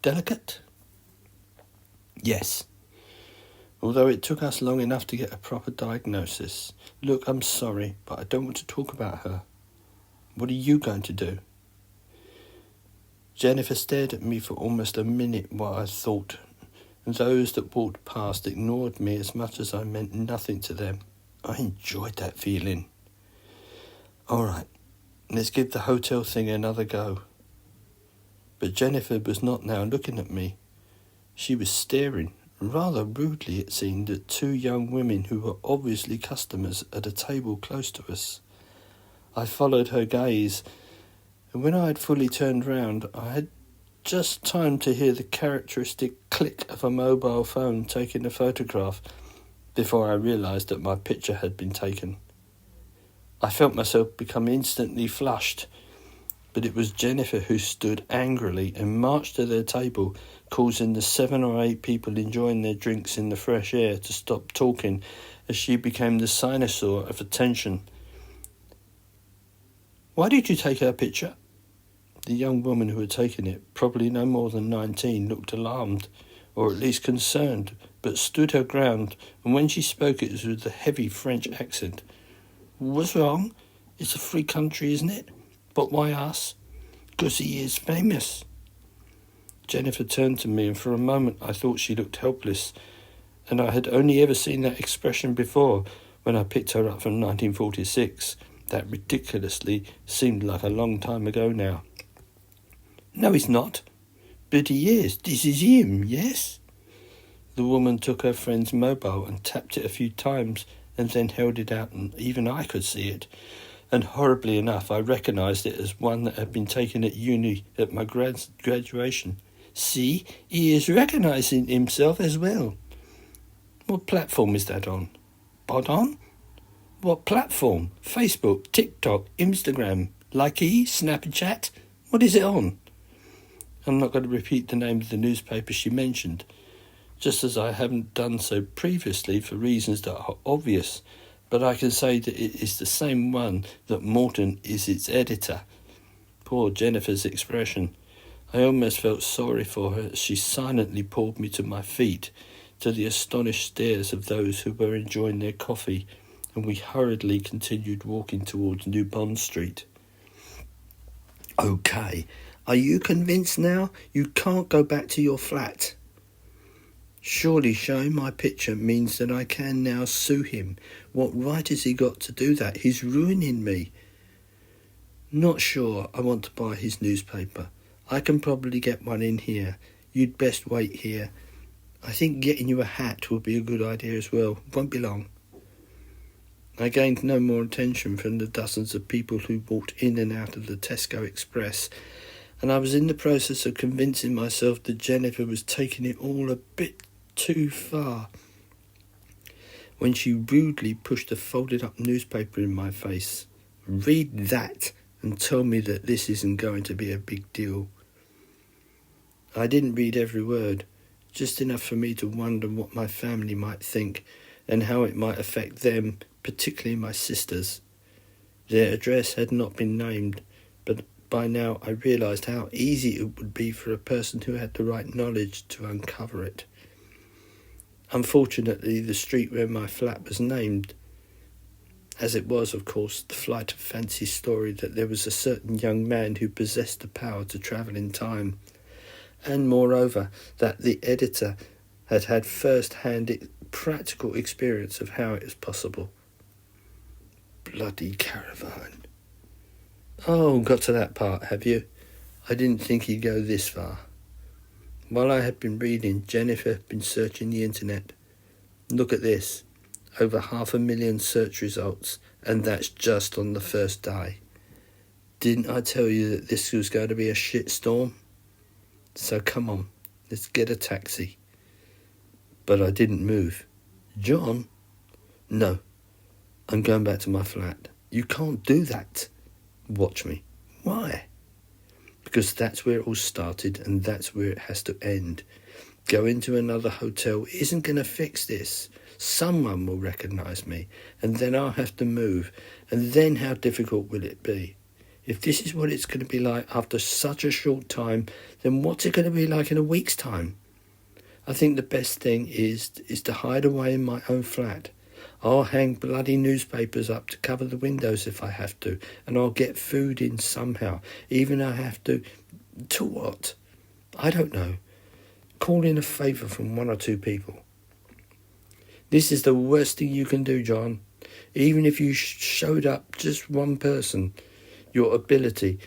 delicate? Yes. Although it took us long enough to get a proper diagnosis. Look, I'm sorry, but I don't want to talk about her. What are you going to do? Jennifer stared at me for almost a minute while I thought, and those that walked past ignored me as much as I meant nothing to them. I enjoyed that feeling. All right, let's give the hotel thing another go. But Jennifer was not now looking at me. She was staring, rather rudely it seemed, at two young women who were obviously customers at a table close to us. I followed her gaze, and when I had fully turned round, I had just time to hear the characteristic click of a mobile phone taking a photograph before I realised that my picture had been taken. I felt myself become instantly flushed, but it was Jennifer who stood angrily and marched to their table, causing the 7 or 8 people enjoying their drinks in the fresh air to stop talking as she became the cynosure of attention. Why did you take her picture? The young woman who had taken it, probably no more than 19, looked alarmed, or at least concerned, but stood her ground, and when she spoke it was with a heavy French accent. What's wrong? It's a free country, isn't it? But why us? Because he is famous. Jennifer turned to me, and for a moment I thought she looked helpless, and I had only ever seen that expression before when I picked her up from 1946. That ridiculously seemed like a long time ago now. No, he's not. But he is. This is him, yes? The woman took her friend's mobile and tapped it a few times and then held it out, and even I could see it. And horribly enough, I recognised it as one that had been taken at uni at my graduation. See, he is recognising himself as well. What platform is that on? Pardon? What platform? Facebook, TikTok, Instagram, Likey, Snapchat? What is it on? I'm not going to repeat the name of the newspaper she mentioned, just as I haven't done so previously for reasons that are obvious, but I can say that it is the same one that Morton is its editor. Poor Jennifer's expression. I almost felt sorry for her as she silently pulled me to my feet, to the astonished stares of those who were enjoying their coffee, and we hurriedly continued walking towards New Bond Street. Okay, are you convinced now? You can't go back to your flat. Surely showing my picture means that I can now sue him. What right has he got to do that? He's ruining me. Not sure I want to buy his newspaper. I can probably get one in here. You'd best wait here. I think getting you a hat will be a good idea as well. Won't be long. I gained no more attention from the dozens of people who walked in and out of the Tesco Express, and I was in the process of convincing myself that Jennifer was taking it all a bit too far when she rudely pushed a folded up newspaper in my face. Read that and tell me that this isn't going to be a big deal. I didn't read every word, just enough for me to wonder what my family might think and how it might affect them, particularly my sisters. Their address had not been named, but by now I realised how easy it would be for a person who had the right knowledge to uncover it. Unfortunately, the street where my flat was named, as it was, of course, the flight of fancy story that there was a certain young man who possessed the power to travel in time, and moreover, that the editor had had first-hand practical experience of how it was possible. Bloody caravan. Oh, got to that part, have you? I didn't think he'd go this far. While I had been reading, Jennifer had been searching the internet. Look at this. Over 500,000 search results, and that's just on the first day. Didn't I tell you that this was going to be a shitstorm? So come on, let's get a taxi. But I didn't move. John? No, I'm going back to my flat. You can't do that. Watch me. Why? Because that's where it all started and that's where it has to end. Going to another hotel isn't going to fix this. Someone will recognise me and then I'll have to move. And then how difficult will it be? If this is what it's going to be like after such a short time, then what's it going to be like in a week's time? I think the best thing is to hide away in my own flat. I'll hang bloody newspapers up to cover the windows if I have to, and I'll get food in somehow, even if I have to. To what? I don't know. Call in a favour from 1 or 2 people. This is the worst thing you can do, John. Even if you showed up just one person, your ability,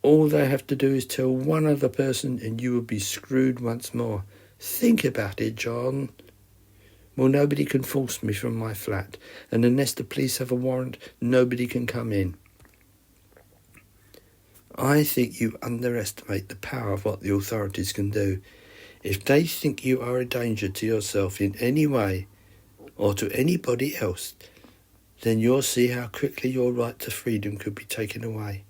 all they have to do is tell one other person and you will be screwed once more. Think about it, John. Well, nobody can force me from my flat, and unless the police have a warrant, nobody can come in. I think you underestimate the power of what the authorities can do. If they think you are a danger to yourself in any way, or to anybody else, then you'll see how quickly your right to freedom could be taken away.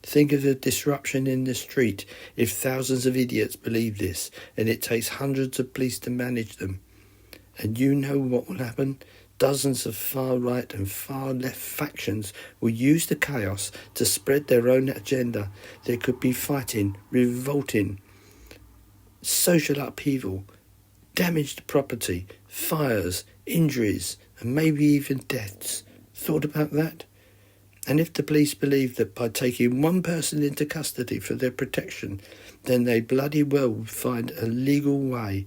Think of the disruption in the street if thousands of idiots believe this, and it takes hundreds of police to manage them. And you know what will happen? Dozens of far-right and far-left factions will use the chaos to spread their own agenda. There could be fighting, revolting, social upheaval, damaged property, fires, injuries, and maybe even deaths. Thought about that? And if the police believe that by taking one person into custody for their protection, then they bloody well would find a legal way.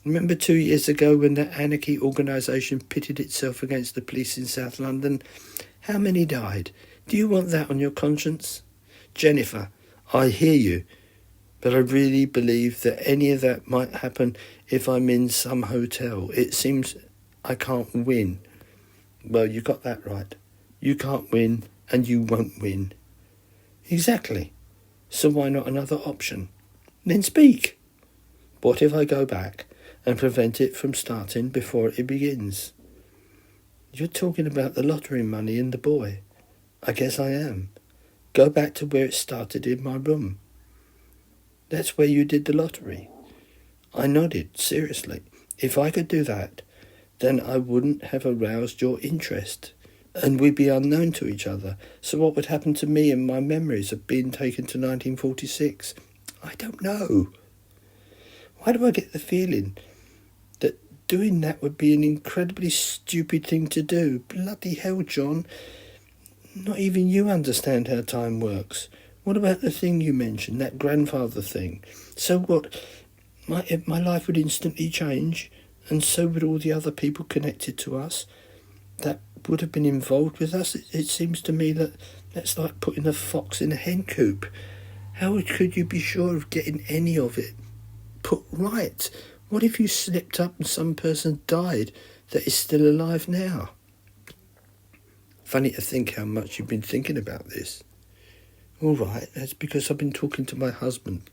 Remember 2 years ago when that anarchy organisation pitted itself against the police in South London? How many died? Do you want that on your conscience? Jennifer, I hear you, but I really believe that any of that might happen if I'm in some hotel. It seems I can't win. Well, you got that right. You can't win, and you won't win. Exactly. So why not another option? Then speak. What if I go back and prevent it from starting before it begins? You're talking about the lottery money and the boy. I guess I am. Go back to where it started in my room. That's where you did the lottery. I nodded, seriously. If I could do that, then I wouldn't have aroused your interest, and we'd be unknown to each other. So what would happen to me and my memories of being taken to 1946? I don't know. Why do I get the feeling that doing that would be an incredibly stupid thing to do? Bloody hell, John. Not even you understand how time works. What about the thing you mentioned, that grandfather thing? So what? My life would instantly change, and so would all the other people connected to us that would have been involved with us. It seems to me that that's like putting a fox in a hen coop. How could you be sure of getting any of it put right? What if you slipped up and some person died that is still alive now? Funny to think how much you've been thinking about this. All right, that's because I've been talking to my husband.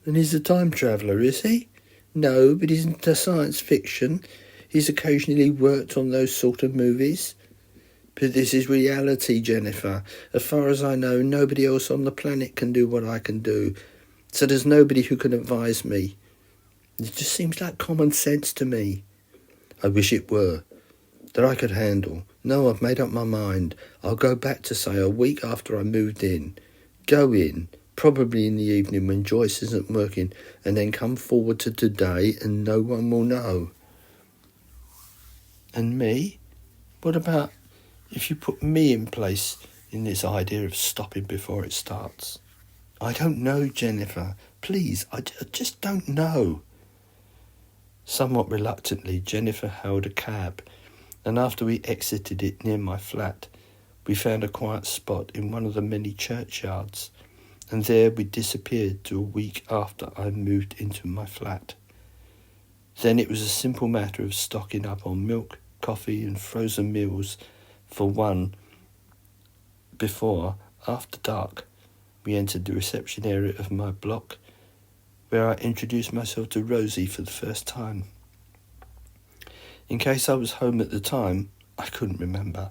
And he's a time traveller, is he? No, but he's into science fiction. He's occasionally worked on those sort of movies. But this is reality, Jennifer. As far as I know, nobody else on the planet can do what I can do. So there's nobody who can advise me. It just seems like common sense to me. I wish it were. That I could handle. No, I've made up my mind. I'll go back to, say, a week after I moved in. Go in, probably in the evening when Joyce isn't working, and then come forward to today and no one will know. And me? What about if you put me in place in this idea of stopping before it starts? I don't know, Jennifer. Please, I just don't know. Somewhat reluctantly, Jennifer hailed a cab, and after we exited it near my flat, we found a quiet spot in one of the many churchyards, and there we disappeared to a week after I moved into my flat. Then it was a simple matter of stocking up on milk, coffee and frozen meals for one before, after dark, we entered the reception area of my block, where I introduced myself to Rosie for the first time. In case I was home at the time, I couldn't remember.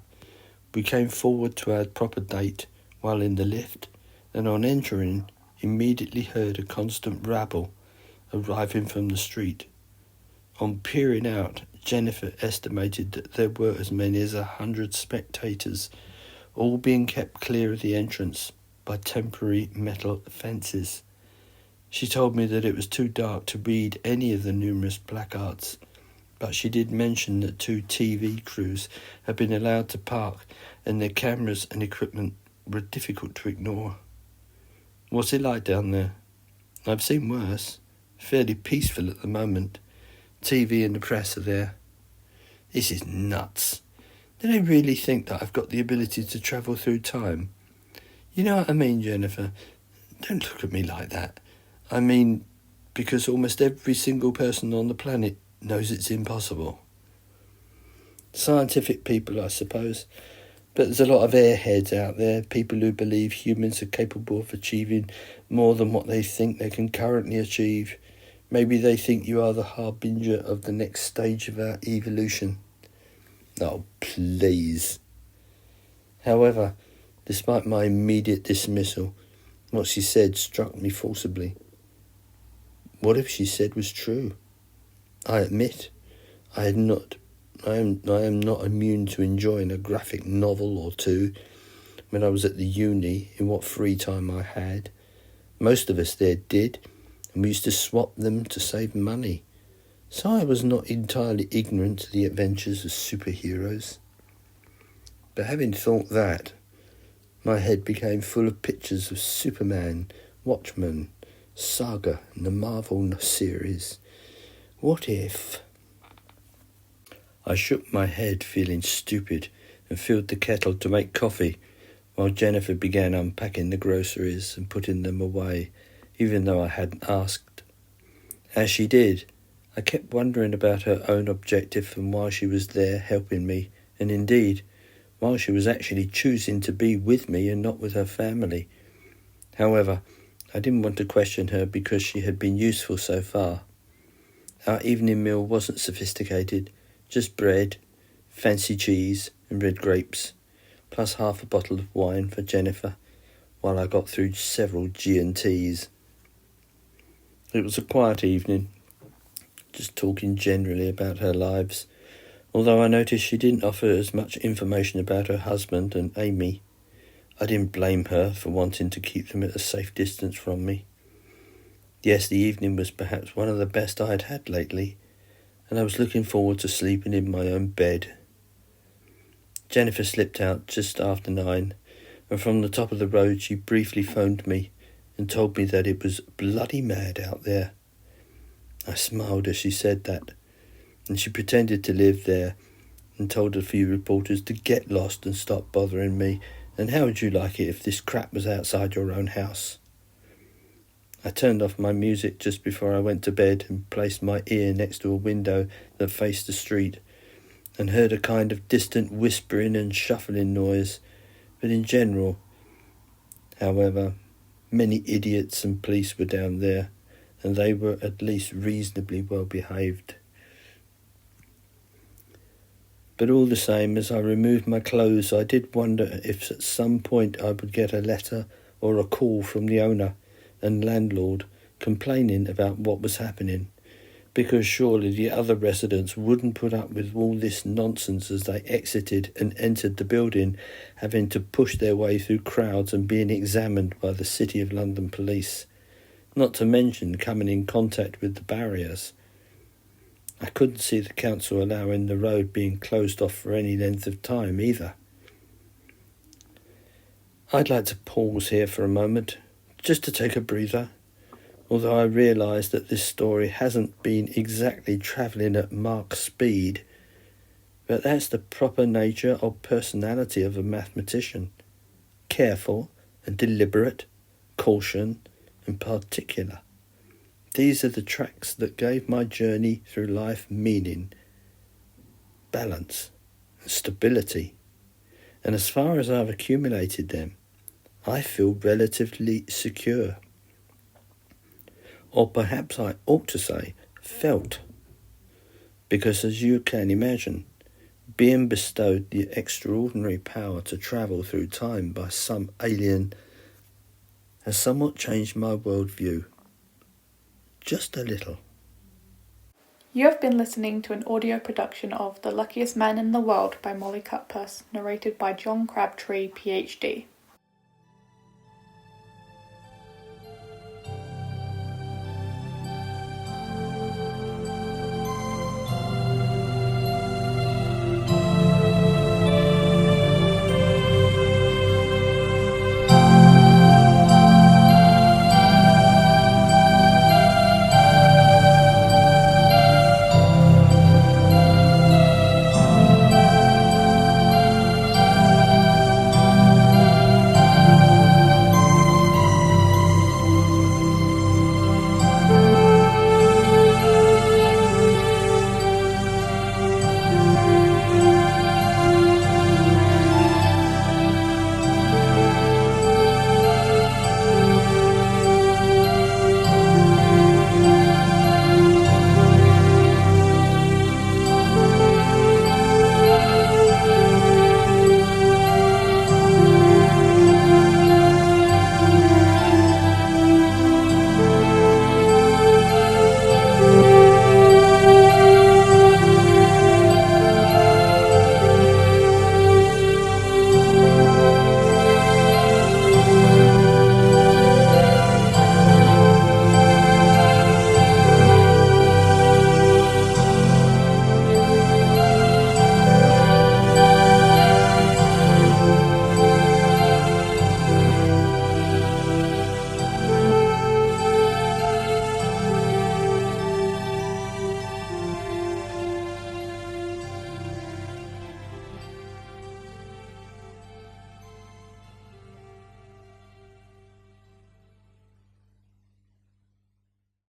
We came forward to our proper date while in the lift, and on entering, immediately heard a constant rabble arriving from the street. On peering out, Jennifer estimated that there were as many as 100 spectators, all being kept clear of the entrance by temporary metal fences. She told me that it was too dark to read any of the numerous placards, but she did mention that 2 TV crews had been allowed to park and their cameras and equipment were difficult to ignore. What's it like down there? I've seen worse. Fairly peaceful at the moment. TV and the press are there. This is nuts. Do they really think that I've got the ability to travel through time? You know what I mean, Jennifer? Don't look at me like that. I mean, because almost every single person on the planet knows it's impossible. Scientific people, I suppose. But there's a lot of airheads out there, people who believe humans are capable of achieving more than what they think they can currently achieve. Maybe they think you are the harbinger of the next stage of our evolution. Oh, please. However, despite my immediate dismissal, what she said struck me forcibly. What if she said was true? I admit, I am not immune to enjoying a graphic novel or two when I was at the uni in what free time I had. Most of us there did, and we used to swap them to save money. So I was not entirely ignorant to the adventures of superheroes. But having thought that, my head became full of pictures of Superman, Watchmen, Saga, and the Marvel series. What if? I shook my head, feeling stupid, and filled the kettle to make coffee, while Jennifer began unpacking the groceries and putting them away, even though I hadn't asked. As she did, I kept wondering about her own objective and why she was there helping me, and indeed, why she was actually choosing to be with me and not with her family. However, I didn't want to question her because she had been useful so far. Our evening meal wasn't sophisticated, just bread, fancy cheese and red grapes, plus half a bottle of wine for Jennifer, while I got through several G&Ts. It was a quiet evening, just talking generally about her lives, although I noticed she didn't offer as much information about her husband and Amy. I didn't blame her for wanting to keep them at a safe distance from me. Yes, the evening was perhaps one of the best I had had lately, and I was looking forward to sleeping in my own bed. Jennifer slipped out just after 9, and from the top of the road she briefly phoned me and told me that it was bloody mad out there. I smiled as she said that, and she pretended to live there and told a few reporters to get lost and stop bothering me, and how would you like it if this crap was outside your own house? I turned off my music just before I went to bed and placed my ear next to a window that faced the street and heard a kind of distant whispering and shuffling noise. But in general, however, many idiots and police were down there, and they were at least reasonably well behaved. But all the same, as I removed my clothes, I did wonder if at some point I would get a letter or a call from the owner and landlord complaining about what was happening, because surely the other residents wouldn't put up with all this nonsense as they exited and entered the building, having to push their way through crowds and being examined by the City of London police, not to mention coming in contact with the barriers. I couldn't see the council allowing the road being closed off for any length of time either. I'd like to pause here for a moment, just to take a breather, although I realise that this story hasn't been exactly travelling at Mach speed, but that's the proper nature or personality of a mathematician. Careful and deliberate, caution and particular. These are the tracks that gave my journey through life meaning, balance and stability, and as far as I've accumulated them, I feel relatively secure. Or perhaps I ought to say felt, because as you can imagine, being bestowed the extraordinary power to travel through time by some alien has somewhat changed my worldview. Just a little. You have been listening to an audio production of The Luckiest Man in the World by Molly Cutpurse, narrated by John Crabtree PhD.